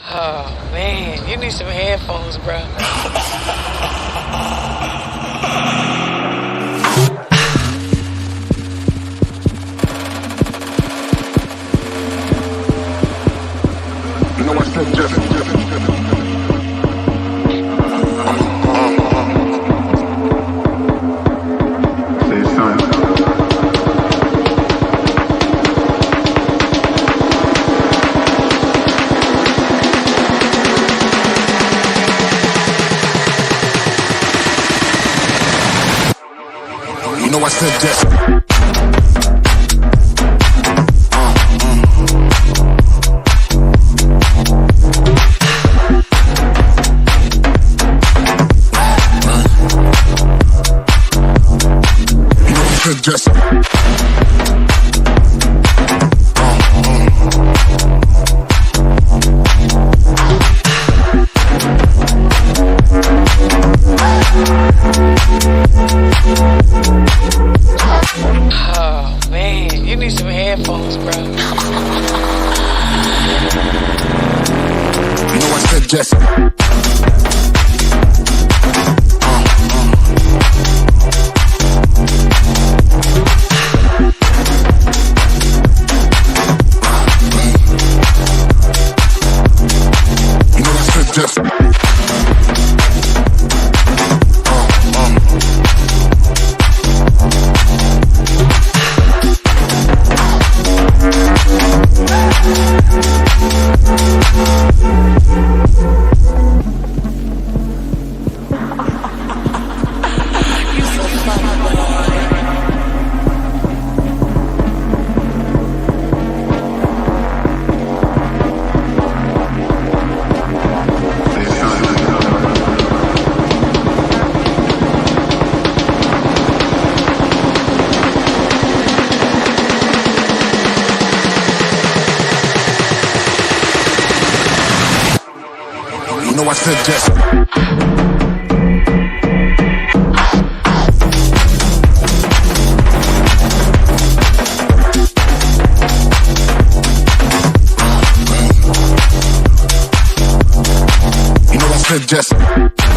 Oh man, you need some headphones, bro. You know I said just say son. You know I said just just Oh man, you need some headphones, bro. you know I said just You know I said just You know I said just